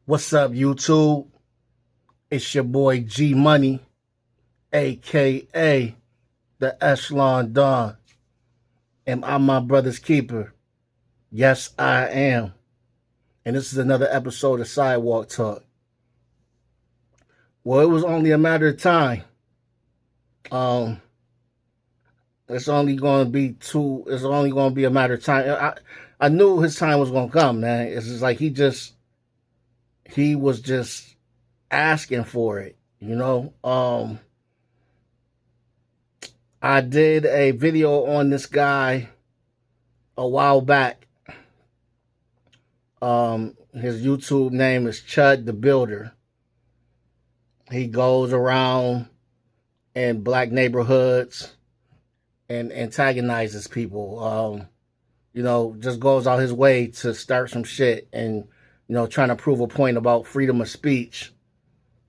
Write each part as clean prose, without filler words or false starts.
What's up, YouTube? It's your boy G Money, aka the Echelon Don. Am I my brother's keeper? Yes, I am. And this is another episode of Sidewalk Talk. Well, it was only a matter of time. It's only going to be It's only going to be a matter of time. I knew his time was going to come, man. It's just like he was just asking for it, you know. I did a video on this guy a while back. His YouTube name is Chud the Builder. He goes around in black neighborhoods and antagonizes people. Just goes out his way to start some shit and, trying to prove a point about freedom of speech.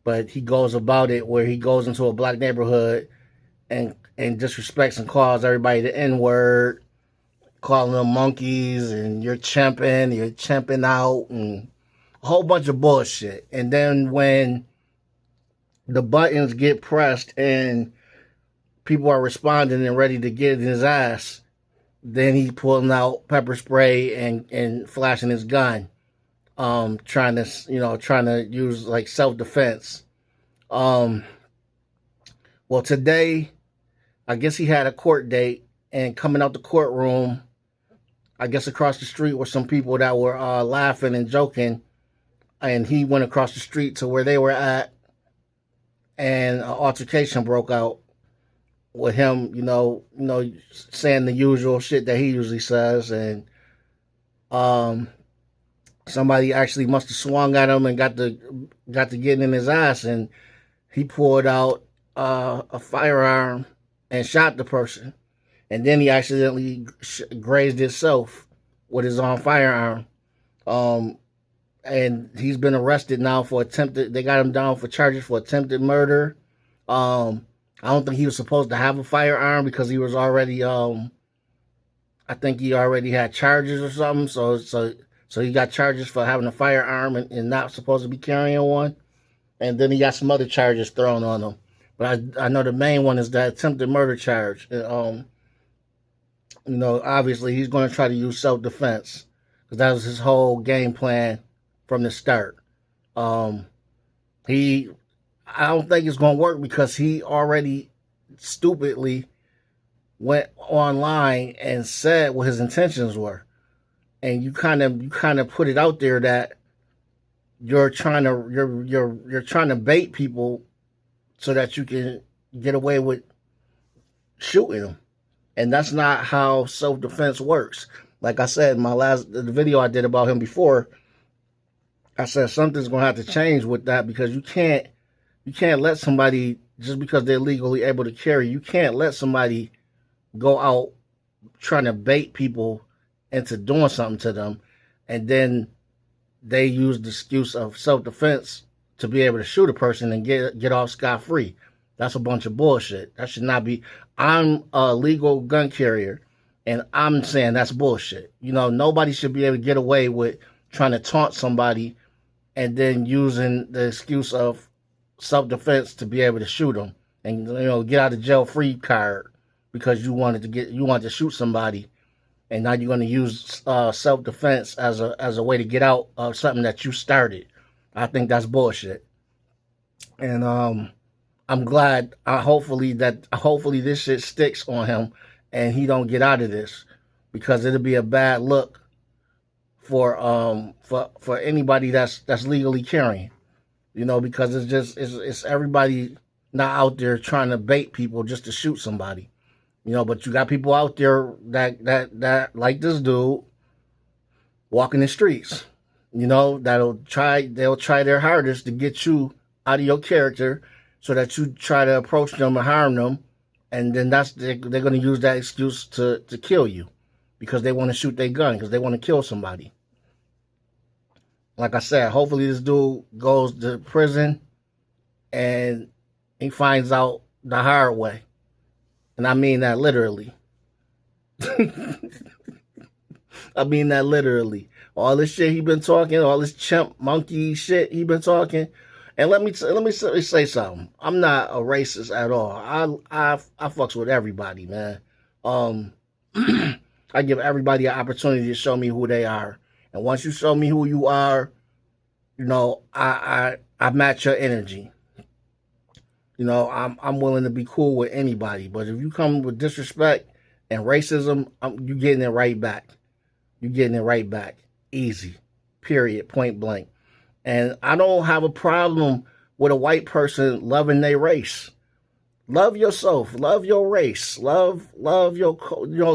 But he goes about it where he goes into a black neighborhood and disrespects and calls everybody the N-word, calling them monkeys and you're chimping out, and a whole bunch of bullshit. And then when the buttons get pressed and people are responding and ready to get in his ass, then he pulling out pepper spray and flashing his gun, trying to use like self-defense. Well, today, I guess he had a court date, and coming out the courtroom, I guess across the street were some people that were laughing and joking, and he went across the street to where they were at, and an altercation broke out with him, saying the usual shit that he usually says, and somebody actually must have swung at him and got to getting in his ass, and he pulled out a firearm and shot the person, and then he accidentally grazed himself with his own firearm. And he's been arrested now for they got him down for charges for attempted murder. I don't think he was supposed to have a firearm because he was already, I think he already had charges or something. So he got charges for having a firearm and not supposed to be carrying one. And then he got some other charges thrown on him. But I know the main one is that attempted murder charge. Obviously he's going to try to use self-defense because that was his whole game plan from the start. I don't think it's going to work because he already stupidly went online and said what his intentions were. And you kind of put it out there that you're trying to bait people so that you can get away with shooting them. And that's not how self-defense works. Like I said in the video I did about him before, I said something's going to have to change with that, because you can't let somebody, just because they're legally able to carry, you can't let somebody go out trying to bait people into doing something to them, and then they use the excuse of self-defense to be able to shoot a person and get off scot-free. That's a bunch of bullshit. That should not be. I'm a legal gun carrier, and I'm saying that's bullshit. Nobody should be able to get away with trying to taunt somebody and then using the excuse of self-defense to be able to shoot them and get out of jail free card because you wanted to shoot somebody, and now you're going to use self-defense as a way to get out of something that you started. I think that's bullshit. And I'm glad. Hopefully this shit sticks on him and he don't get out of this, because it'll be a bad look for anybody that's legally carrying. Because it's everybody not out there trying to bait people just to shoot somebody. But you got people out there that like this dude walking the streets. They'll try their hardest to get you out of your character so that you try to approach them and harm them, and then they're going to use that excuse to kill you because they want to shoot their gun, because they want to kill somebody. Like I said, hopefully this dude goes to prison and he finds out the hard way. And I mean that literally. I mean that literally. All this shit he been talking, all this chimp monkey shit he been talking. And let me say something. I'm not a racist at all. I fucks with everybody, man. Um, I give everybody an opportunity to show me who they are. And once you show me who you are, I match your energy. I'm willing to be cool with anybody. But if you come with disrespect and racism, you getting it right back. You getting it right back. Easy. Period. Point blank. And I don't have a problem with a white person loving their race. Love yourself. Love your race. Love your,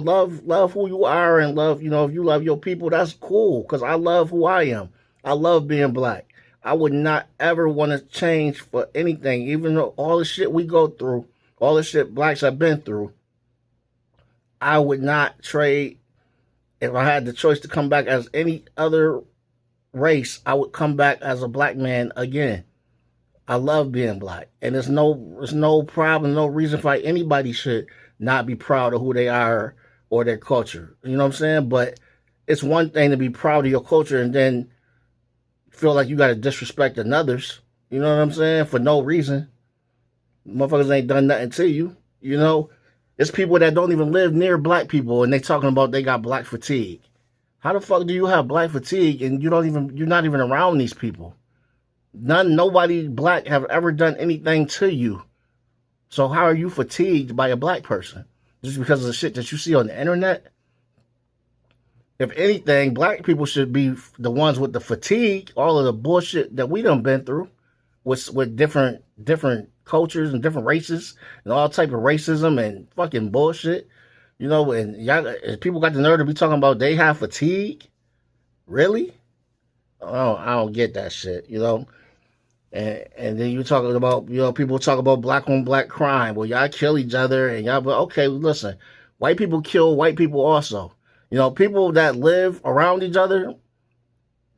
love who you are, and love, if you love your people, that's cool. Because I love who I am. I love being black. I would not ever want to change for anything, even though all the shit we go through, all the shit blacks have been through. I would not trade. If I had the choice to come back as any other race, I would come back as a black man again. I love being black, and there's no problem, no reason why anybody should not be proud of who they are or their culture. You know what I'm saying? But it's one thing to be proud of your culture and then feel like you got to disrespect another's. You know what I'm saying? For no reason. Motherfuckers ain't done nothing to you. It's people that don't even live near black people, and they talking about they got black fatigue. How the fuck do you have black fatigue and you're not even around these people? Nobody black have ever done anything to you. So how are you fatigued by a black person? Just because of the shit that you see on the internet? If anything, black people should be the ones with the fatigue, all of the bullshit that we done been through with different cultures and different races and all type of racism and fucking bullshit. And y'all, people got the nerve to be talking about they have fatigue. Really? I don't get that shit, And then you talking about, people talk about black on black crime. Well, y'all kill each other and y'all, but okay, listen, white people kill white people also. People that live around each other,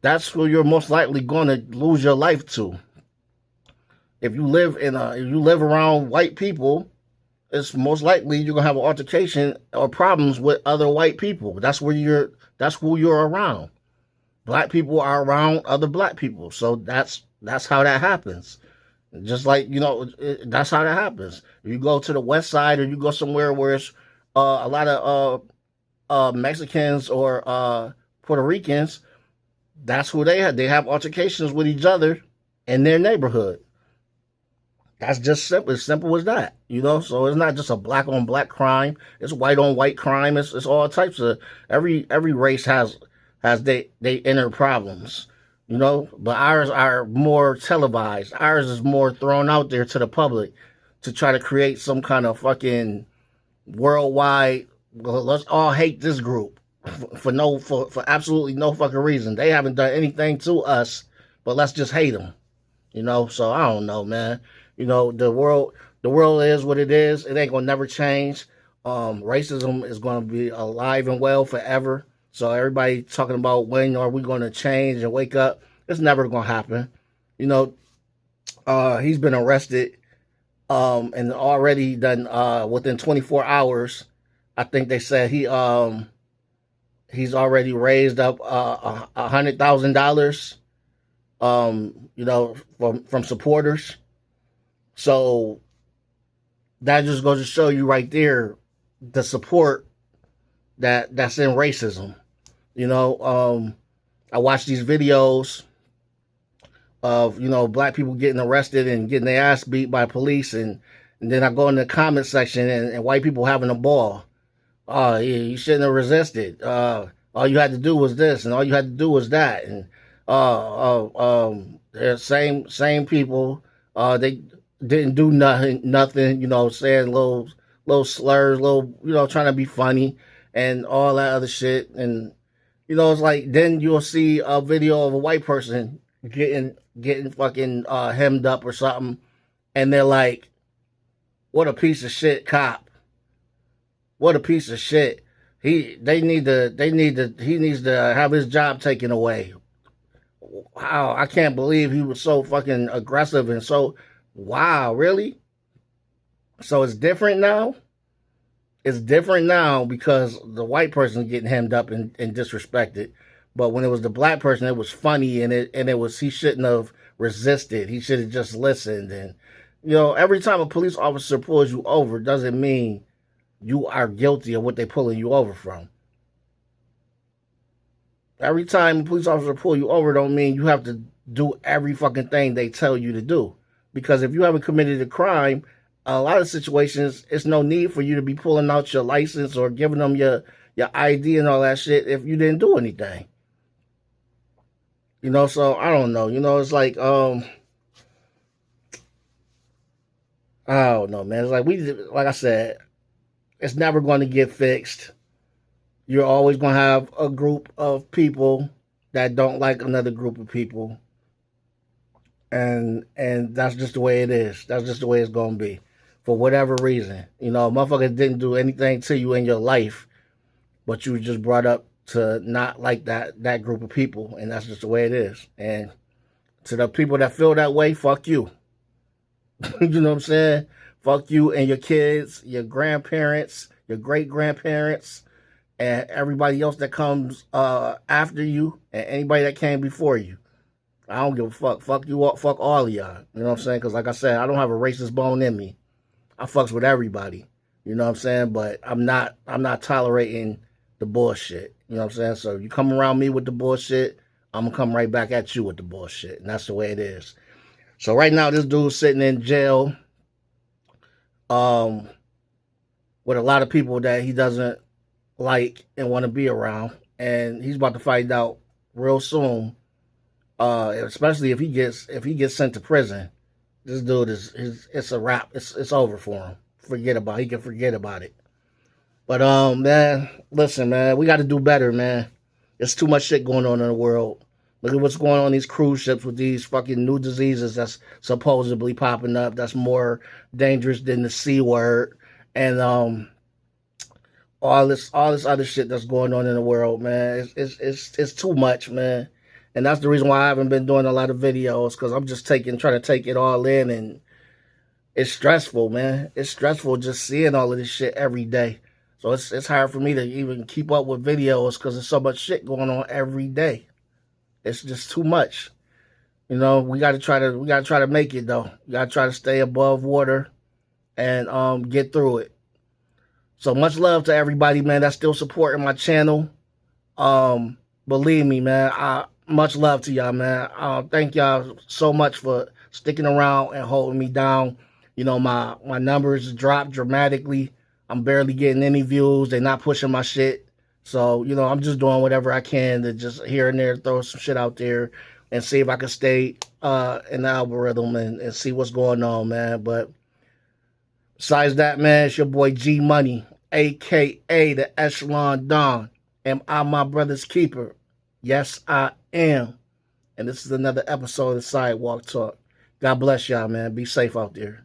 that's who you're most likely going to lose your life to. If you live around white people, it's most likely you're gonna have an altercation or problems with other white people. That's who you're around. Black people are around other black people, so that's how that happens. Just like that's how that happens. If you go to the west side or you go somewhere where it's a lot of Mexicans or Puerto Ricans, that's who they have. They have altercations with each other in their neighborhood. That's just simple. As simple as that, So it's not just a black on black crime. It's white on white crime. It's all types of every race has they inner problems, But ours are more televised. Ours is more thrown out there to the public to try to create some kind of fucking worldwide. Well, let's all hate this group for absolutely no fucking reason. They haven't done anything to us, but let's just hate them, So I don't know, man. The world is what it is. It ain't gonna never change. Racism is gonna be alive and well forever. So everybody talking about when are we gonna change and wake up? It's never gonna happen. He's been arrested, and already done within 24 hours. I think they said he's already raised up $100,000, from supporters. So that just goes to show you right there the support that's in racism. I watch these videos of black people getting arrested and getting their ass beat by police, and then I go in the comment section and white people having a ball. Oh, you shouldn't have resisted. All you had to do was this, and all you had to do was that, and they're same people. They didn't do nothing. Saying little slurs, trying to be funny and all that other shit. And it's like then you'll see a video of a white person getting fucking hemmed up or something, and they're like, "What a piece of shit cop! What a piece of shit! He needs to have his job taken away." Wow, I can't believe he was so fucking aggressive and so. Wow, really? So it's different now? It's different now because the white person is getting hemmed up and disrespected. But when it was the black person, it was funny, and it was, he shouldn't have resisted. He should have just listened. And every time a police officer pulls you over, doesn't mean you are guilty of what they're pulling you over from. Every time a police officer pull you over, don't mean you have to do every fucking thing they tell you to do. Because if you haven't committed a crime, a lot of situations, it's no need for you to be pulling out your license or giving them your ID and all that shit if you didn't do anything. So I don't know. It's like, I don't know, man. It's like like I said, it's never going to get fixed. You're always going to have a group of people that don't like another group of people. And that's just the way it is. That's just the way it's going to be. For whatever reason. Motherfuckers didn't do anything to you in your life, but you were just brought up to not like that group of people. And that's just the way it is. And to the people that feel that way, fuck you. You know what I'm saying? Fuck you and your kids, your grandparents, your great-grandparents, and everybody else that comes after you, and anybody that came before you. I don't give a fuck. Fuck you all. Fuck all of y'all. You know what I'm saying? Because like I said, I don't have a racist bone in me. I fucks with everybody. You know what I'm saying? But I'm not tolerating the bullshit. You know what I'm saying? So you come around me with the bullshit, I'm gonna come right back at you with the bullshit. And that's the way it is. So right now, this dude's sitting in jail with a lot of people that he doesn't like and want to be around. And he's about to find out real soon, especially if he gets sent to prison. This dude it's a wrap. It's over for him. He can forget about it. But man, listen, man, we got to do better, man. There's too much shit going on in the world. Look at what's going on these cruise ships with these fucking new diseases that's supposedly popping up. That's more dangerous than the C word. And all this other shit that's going on in the world, man. It's too much, man. And that's the reason why I haven't been doing a lot of videos, because I'm just trying to take it all in, and it's stressful, man. It's stressful just seeing all of this shit every day. So it's hard for me to even keep up with videos because there's so much shit going on every day. It's just too much. We gotta try to make it though. We gotta try to stay above water and get through it. So much love to everybody, man, that's still supporting my channel. Believe me, man, much love to y'all, man. Thank y'all so much for sticking around and holding me down. My numbers dropped dramatically. I'm barely getting any views. They're not pushing my shit. So, I'm just doing whatever I can to just here and there throw some shit out there and see if I can stay in the algorithm and see what's going on, man. But besides that, man, it's your boy G Money, a.k.a. the Echelon Don. Am I my brother's keeper? Yes, I am. And this is another episode of Sidewalk Talk. God bless y'all, man. Be safe out there.